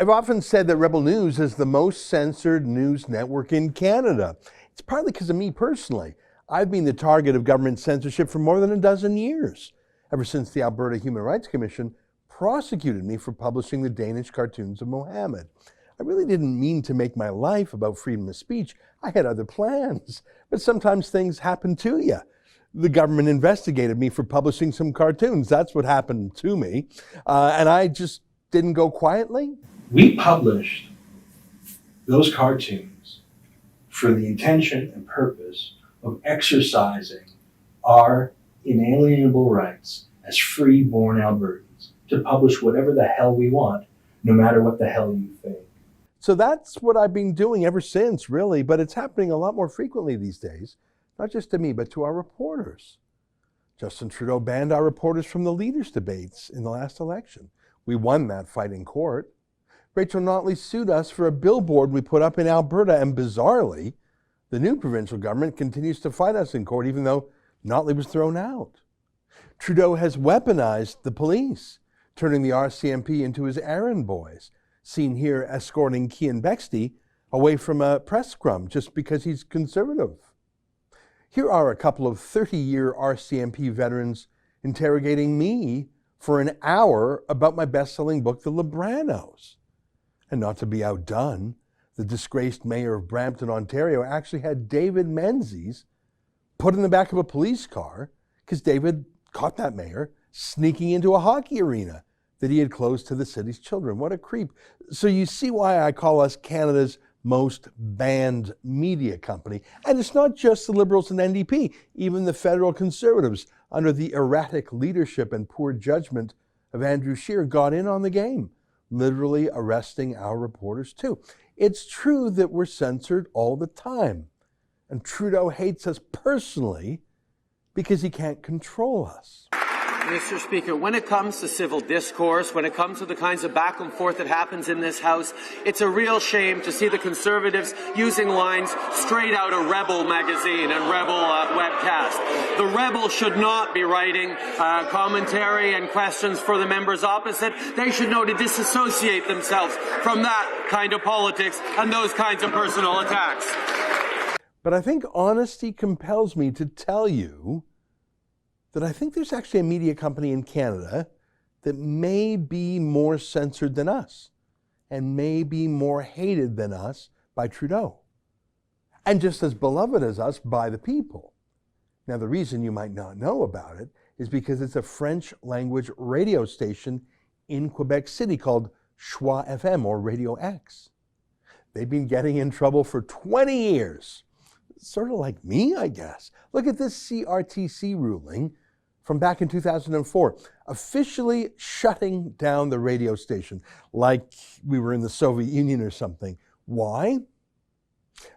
I've often said that Rebel News is the most censored news network in Canada. It's partly because of me personally. I've been the target of government censorship for more than a dozen years, ever since the Alberta Human Rights Commission prosecuted me for publishing the Danish cartoons of Mohammed. I really didn't mean to make my life about freedom of speech. I had other plans, but sometimes things happen to you. The government investigated me for publishing some cartoons. That's what happened to me. And I just didn't go quietly. We published those cartoons for the intention and purpose of exercising our inalienable rights as free-born Albertans to publish whatever the hell we want, no matter what the hell you think. So that's what I've been doing ever since, really, but it's happening a lot more frequently these days, not just to me, but to our reporters. Justin Trudeau banned our reporters from the leaders' debates in the last election. We won that fight in court. Rachel Notley sued us for a billboard we put up in Alberta, and bizarrely, the new provincial government continues to fight us in court, even though Notley was thrown out. Trudeau has weaponized the police, turning the RCMP into his errand boys, seen here escorting Cian Bexty away from a press scrum just because he's conservative. Here are a couple of 30-year RCMP veterans interrogating me for an hour about my best-selling book, The Libranos. And not to be outdone, the disgraced mayor of Brampton, Ontario, actually had David Menzies put in the back of a police car because David caught that mayor sneaking into a hockey arena that he had closed to the city's children. What a creep. So you see why I call us Canada's most banned media company. And it's not just the Liberals and NDP. Even the federal Conservatives, under the erratic leadership and poor judgment of Andrew Scheer, got in on the game, literally arresting our reporters too. It's true that we're censored all the time. And Trudeau hates us personally because he can't control us. Mr. Speaker, when it comes to civil discourse, when it comes to the kinds of back and forth that happens in this House, it's a real shame to see the Conservatives using lines straight out of Rebel magazine and Rebel webcast. The Rebel should not be writing commentary and questions for the members opposite. They should know to disassociate themselves from that kind of politics and those kinds of personal attacks. But I think honesty compels me to tell you that I think there's actually a media company in Canada that may be more censored than us and may be more hated than us by Trudeau, and just as beloved as us by the people. Now, the reason you might not know about it is because it's a French language radio station in Quebec City called Choix FM, or Radio X. They've been getting in trouble for 20 years. Sort of like me, I guess. Look at this CRTC ruling from back in 2004, officially shutting down the radio station like we were in the Soviet Union or something. Why?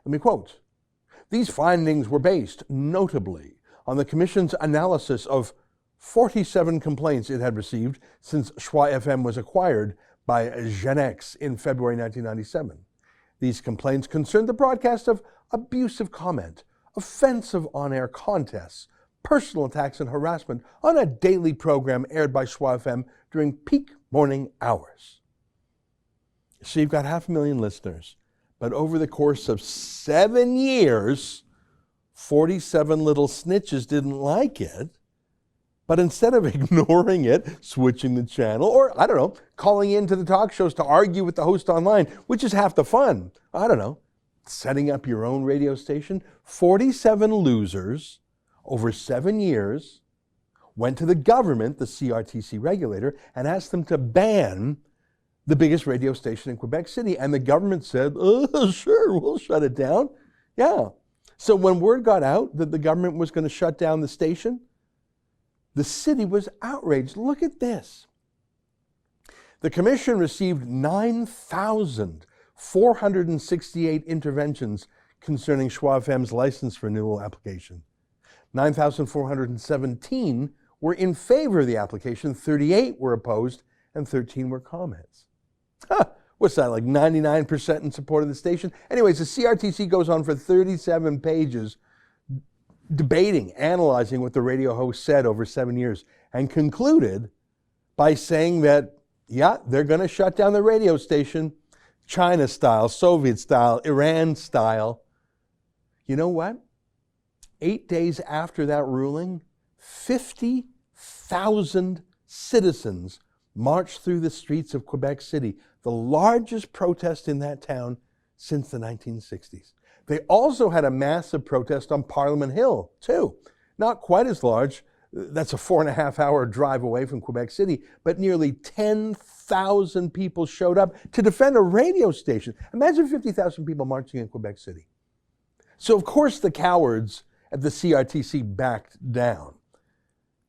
Let me quote. These findings were based, notably, on the Commission's analysis of 47 complaints it had received since Choix FM was acquired by Genex in February 1997. These complaints concerned the broadcast of abusive comment, offensive on-air contests, personal attacks and harassment on a daily program aired by Choix FM during peak morning hours. So you've got 500,000 listeners, but over the course of 7 years, 47 little snitches didn't like it. But instead of ignoring it, switching the channel, or, I don't know, calling into the talk shows to argue with the host online, which is half the fun, I don't know, setting up your own radio station, 47 losers over 7 years went to the government, the CRTC regulator, and asked them to ban the biggest radio station in Quebec City. And the government said, sure, we'll shut it down. Yeah. So when word got out that the government was going to shut down the station, the city was outraged. Look at this. The commission received 9,468 interventions concerning Choix FM's license renewal application. 9,417 were in favor of the application, 38 were opposed, and 13 were comments. What's that, like 99% in support of the station? Anyways, the CRTC goes on for 37 pages debating, analyzing what the radio host said over 7 years, and concluded by saying that Yeah, they're going to shut down the radio station, China style, Soviet style, Iran style. You know what? 8 days after that ruling, 50,000 citizens marched through the streets of Quebec City, the largest protest in that town since the 1960s. They also had a massive protest on Parliament Hill, too. Not quite as large. That's a 4.5-hour drive away from Quebec City, but nearly 10,000 people showed up to defend a radio station. Imagine 50,000 people marching in Quebec City. So, of course, the cowards at the CRTC backed down.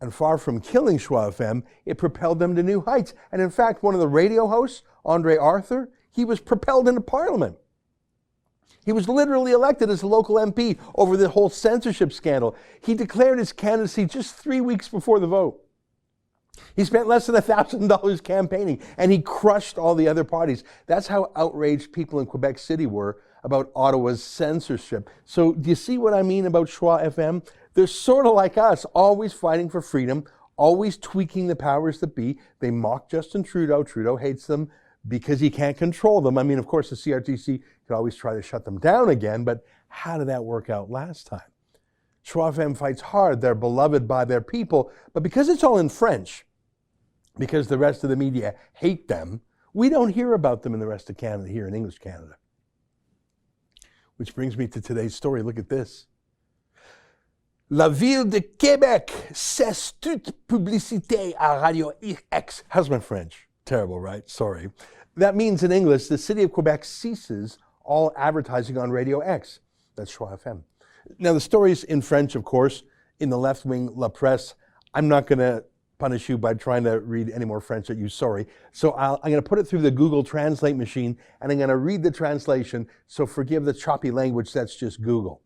And far from killing Schwa FM, it propelled them to new heights. And in fact, one of the radio hosts, Andre Arthur, he was propelled into Parliament. He was literally elected as a local MP over the whole censorship scandal. He declared his candidacy just 3 weeks before the vote. He spent less than $1,000 campaigning, and he crushed all the other parties. That's how outraged people in Quebec City were about Ottawa's censorship. So do you see what I mean about Schwa FM? They're sort of like us, always fighting for freedom, always tweaking the powers that be. They mock Justin Trudeau. Trudeau hates them because he can't control them. I mean, of course, the CRTC could always try to shut them down again, but how did that work out last time? Schwa FM fights hard. They're beloved by their people, but because it's all in French, because the rest of the media hate them, we don't hear about them in the rest of Canada, here in English Canada. Which brings me to today's story. Look at this. La ville de Québec cesse toute publicité à Radio X. How's my French? Terrible, right? Sorry. That means in English, the city of Quebec ceases all advertising on Radio X. That's Schwa FM. Now, the story's in French, of course, in the left-wing La Presse. I'm not going to punish you by trying to read any more French at you, sorry. So I'm going to put it through the Google Translate machine, and I'm going to read the translation, so forgive the choppy language, that's just Google.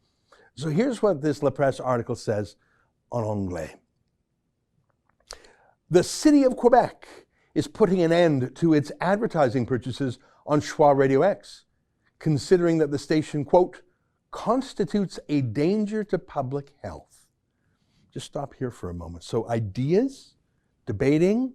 So here's what this La Presse article says en anglais. The city of Quebec is putting an end to its advertising purchases on Schwa Radio X, considering that the station, quote, constitutes a danger to public health. Just stop here for a moment. So ideas, debating,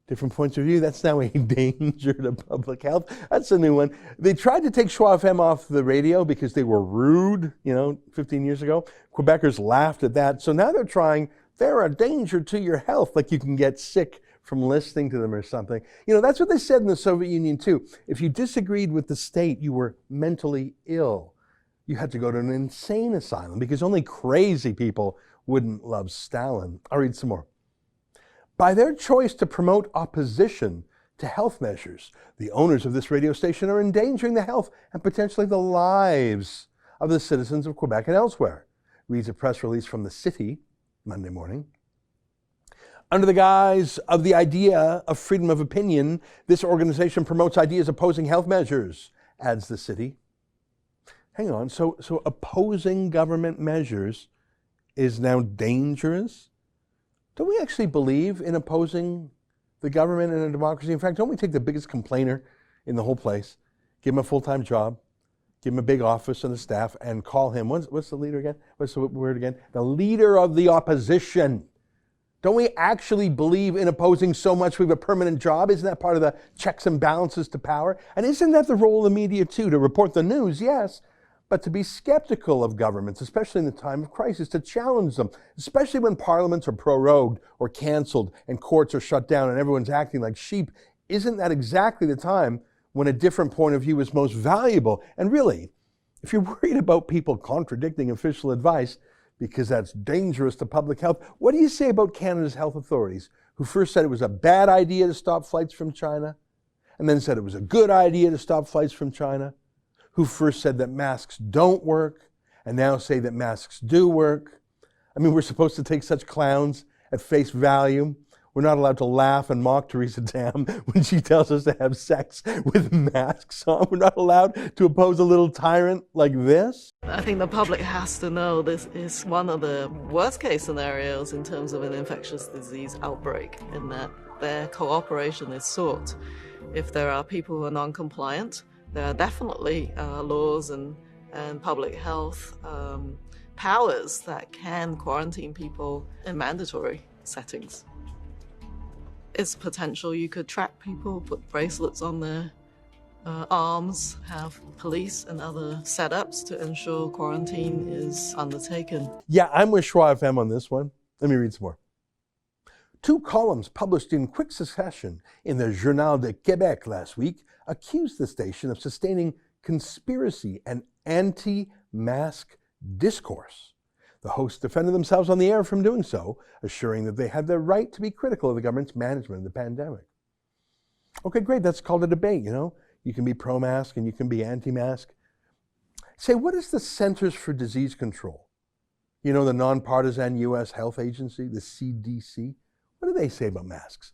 different points of view, that's now a danger to public health. That's a new one. They tried to take Schwa FM off the radio because they were rude, 15 years ago. Quebecers laughed at that. So now they're a danger to your health, like you can get sick from listening to them or something. That's what they said in the Soviet Union too. If you disagreed with the state, you were mentally ill. You had to go to an insane asylum because only crazy people wouldn't love Stalin. I'll read some more. By their choice to promote opposition to health measures, the owners of this radio station are endangering the health and potentially the lives of the citizens of Quebec and elsewhere, reads a press release from the city Monday morning. Under the guise of the idea of freedom of opinion, this organization promotes ideas opposing health measures, adds the city. Hang on, so opposing government measures is now dangerous? Don't we actually believe in opposing the government in a democracy? In fact, don't we take the biggest complainer in the whole place, give him a full-time job, give him a big office and a staff, and call him, what's the leader again? What's the word again? The leader of the opposition. Don't we actually believe in opposing so much we have a permanent job? Isn't that part of the checks and balances to power? And isn't that the role of the media too? To report the news, yes, but to be skeptical of governments, especially in the time of crisis, to challenge them, especially when parliaments are prorogued or canceled and courts are shut down and everyone's acting like sheep. Isn't that exactly the time when a different point of view is most valuable? And really, if you're worried about people contradicting official advice, because that's dangerous to public health, what do you say about Canada's health authorities, who first said it was a bad idea to stop flights from China, and then said it was a good idea to stop flights from China, who first said that masks don't work, and now say that masks do work? I mean, we're supposed to take such clowns at face value. We're not allowed to laugh and mock Theresa Tam when she tells us to have sex with masks on. We're not allowed to oppose a little tyrant like this. I think the public has to know this is one of the worst case scenarios in terms of an infectious disease outbreak, in that their cooperation is sought. If there are people who are non-compliant, there are definitely laws and public health powers that can quarantine people in mandatory settings. is potential. You could track people, put bracelets on their arms, have police and other setups to ensure quarantine is undertaken. Yeah, I'm with Schwa FM on this one. Let me read some more. 2 columns published in quick succession in the Journal de Quebec last week accused the station of sustaining conspiracy and anti-mask discourse. The hosts defended themselves on the air from doing so, assuring that they had the right to be critical of the government's management of the pandemic. Okay, great, that's called a debate, you know. You can be pro-mask and you can be anti-mask. Say, what is the Centers for Disease Control? You know, the nonpartisan U.S. health agency, the CDC. What do they say about masks?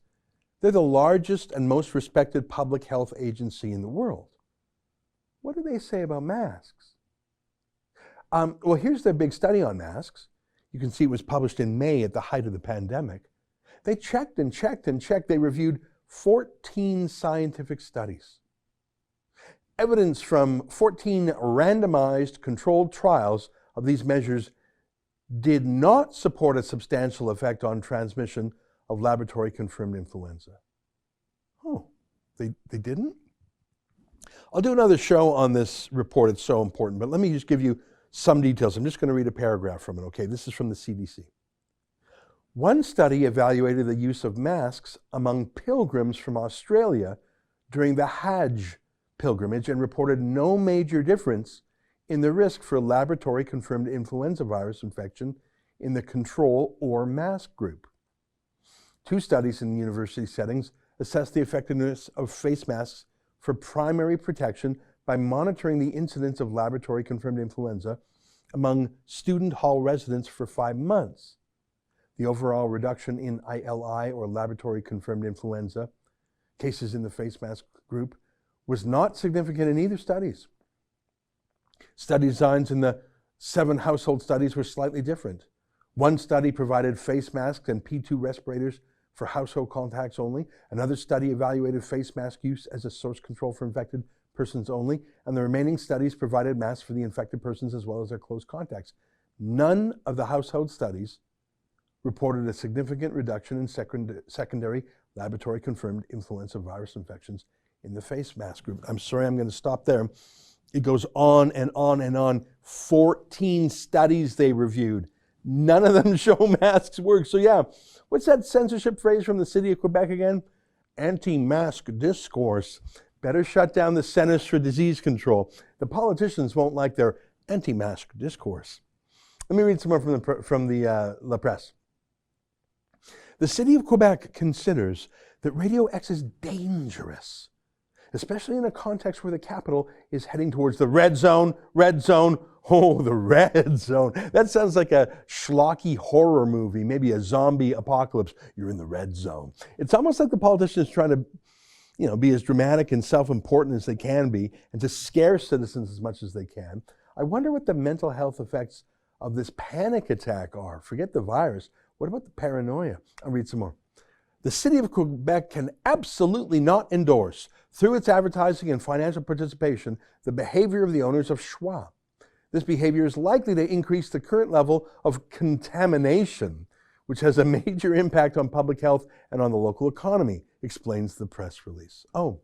They're the largest and most respected public health agency in the world. What do they say about masks? Well, here's their big study on masks. You can see it was published in May at the height of the pandemic. They checked and checked and checked. They reviewed 14 scientific studies. Evidence from 14 randomized controlled trials of these measures did not support a substantial effect on transmission of laboratory-confirmed influenza. Oh, they didn't? I'll do another show on this report. It's so important, but let me just give you some details. I'm just going to read a paragraph from it, okay? This is from the CDC. One study evaluated the use of masks among pilgrims from Australia during the Hajj pilgrimage and reported no major difference in the risk for laboratory-confirmed influenza virus infection in the control or mask group. 2 studies in university settings assessed the effectiveness of face masks for primary protection by monitoring the incidence of laboratory-confirmed influenza among student hall residents for 5 months. The overall reduction in ILI, or laboratory-confirmed influenza, cases in the face mask group was not significant in either studies. Study designs in the 7 household studies were slightly different. One study provided face masks and P2 respirators for household contacts only. Another study evaluated face mask use as a source control for infected persons only, and the remaining studies provided masks for the infected persons as well as their close contacts. None of the household studies reported a significant reduction in secondary laboratory-confirmed influenza virus infections in the face mask group. I'm sorry, I'm going to stop there. It goes on and on and on. 14 studies they reviewed. None of them show masks work. So yeah, what's that censorship phrase from the city of Quebec again? Anti-mask discourse. Better shut down the Centers for Disease Control. The politicians won't like their anti-mask discourse. Let me read some more from the La Presse. The city of Quebec considers that Radio X is dangerous, especially in a context where the capital is heading towards the red zone. Oh, the red zone. That sounds like a schlocky horror movie, maybe a zombie apocalypse. You're in the red zone. It's almost like the politicians trying to, be as dramatic and self-important as they can be and to scare citizens as much as they can. I wonder what the mental health effects of this panic attack are. Forget the virus. What about the paranoia? I'll read some more. The city of Quebec can absolutely not endorse, through its advertising and financial participation, the behavior of the owners of Schwa. This behavior is likely to increase the current level of contamination, which has a major impact on public health and on the local economy, explains the press release. Oh,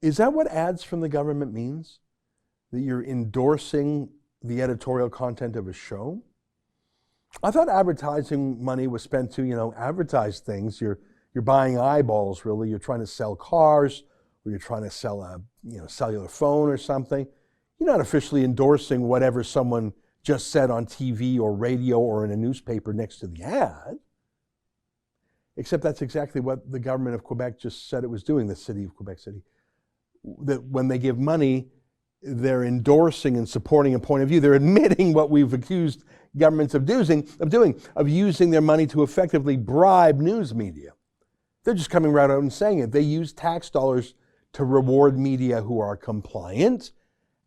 is that what ads from the government means? That you're endorsing the editorial content of a show? I thought advertising money was spent to, advertise things. You're buying eyeballs, really. You're trying to sell cars, or you're trying to sell a, cellular phone or something. You're not officially endorsing whatever someone just said on TV or radio or in a newspaper next to the ad. Except that's exactly what the government of Quebec just said it was doing, the city of Quebec City. That when they give money, they're endorsing and supporting a point of view. They're admitting what we've accused governments of using their money to effectively bribe news media. They're just coming right out and saying it. They use tax dollars to reward media who are compliant,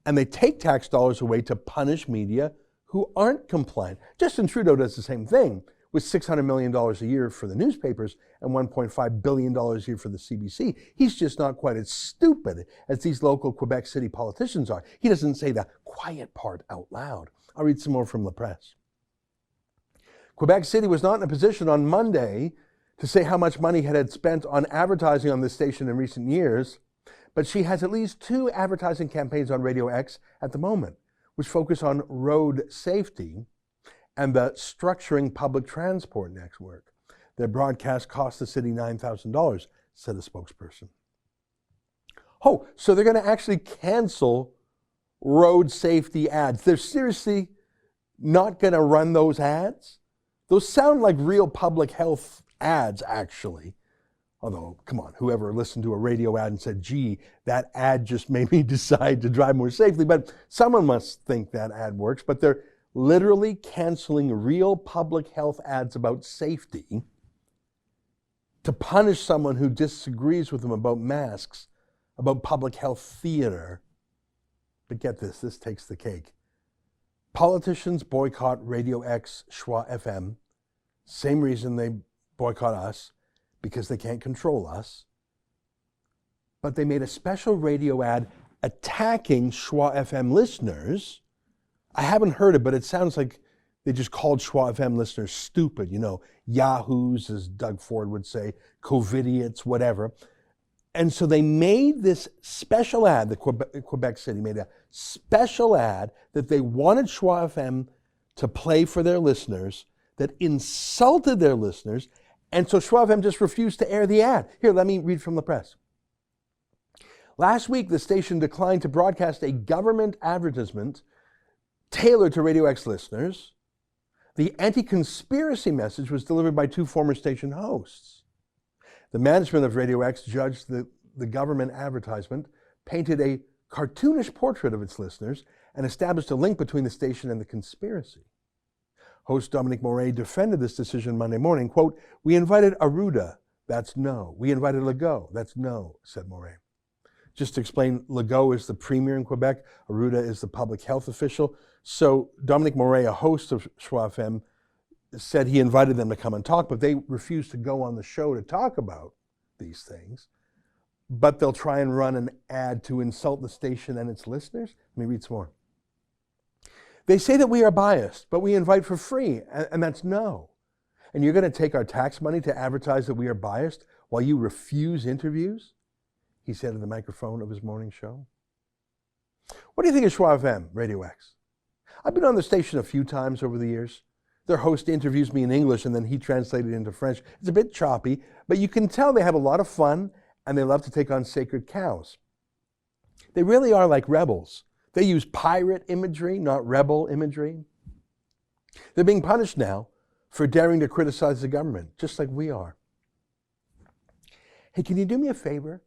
and they take tax dollars away to punish media who aren't compliant. Justin Trudeau does the same thing with $600 million a year for the newspapers and $1.5 billion a year for the CBC. He's just not quite as stupid as these local Quebec City politicians are. He doesn't say the quiet part out loud. I'll read some more from La Presse. Quebec City was not in a position on Monday to say how much money had spent on advertising on this station in recent years, but she has at least 2 advertising campaigns on Radio X at the moment, which focus on road safety and the structuring public transport network. Their broadcast cost the city $9,000, said a spokesperson. Oh, so they're going to actually cancel road safety ads. They're seriously not going to run those ads? Those sound like real public health ads, actually. Although, come on, whoever listened to a radio ad and said, gee, that ad just made me decide to drive more safely. But someone must think that ad works. But they're literally canceling real public health ads about safety to punish someone who disagrees with them about masks, about public health theater. But get this, this takes the cake. Politicians boycott Radio X, Schwa FM. Same reason they boycott us, because they can't control us. But they made a special radio ad attacking Schwa FM listeners. I haven't heard it, but it sounds like they just called Schwa FM listeners stupid, you know, yahoos, as Doug Ford would say, COVIDiots, whatever. And so they made this special ad, the Quebec City made a special ad that they wanted Schwa FM to play for their listeners, that insulted their listeners, and so Schwa FM just refused to air the ad. Here, let me read from the press. Last week, the station declined to broadcast a government advertisement tailored to Radio X listeners. The anti-conspiracy message was delivered by 2 former station hosts. The management of Radio X judged the government advertisement, painted a cartoonish portrait of its listeners, and established a link between the station and the conspiracy. Host Dominic Moret defended this decision Monday morning. Quote, "We invited Arruda, that's no. We invited Legault, that's no," said Moret. Just to explain, Legault is the premier in Quebec, Arruda is the public health official. So Dominic Moret, a host of Schwa FM, said he invited them to come and talk, but they refused to go on the show to talk about these things. But they'll try and run an ad to insult the station and its listeners. Let me read some more. They say that we are biased, but we invite for free, and that's no. And you're going to take our tax money to advertise that we are biased while you refuse interviews? He said at the microphone of his morning show. What do you think of Schwa FM, Radio X? I've been on the station a few times over the years. Their host interviews me in English and then he translated it into French. It's a bit choppy, but you can tell they have a lot of fun and they love to take on sacred cows. They really are like rebels. They use pirate imagery, not rebel imagery. They're being punished now for daring to criticize the government, just like we are. Hey, can you do me a favor?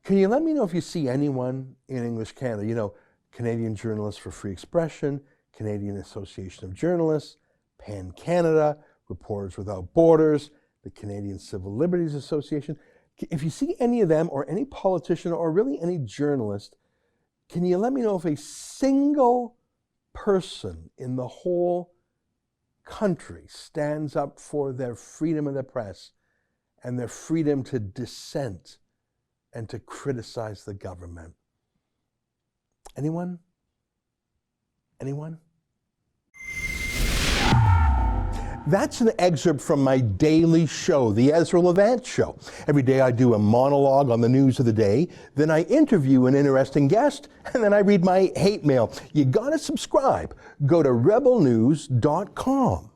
Can you let me know if you see anyone in English Canada? You know, Canadian Journalists for Free Expression, Canadian Association of Journalists, PAN Canada, Reporters Without Borders, the Canadian Civil Liberties Association. If you see any of them or any politician or really any journalist, can you let me know if a single person in the whole country stands up for their freedom of the press and their freedom to dissent and to criticize the government? Anyone? Anyone? That's an excerpt from my daily show, the Ezra Levant Show. Every day I do a monologue on the news of the day, then I interview an interesting guest, and then I read my hate mail. You gotta subscribe. Go to rebelnews.com.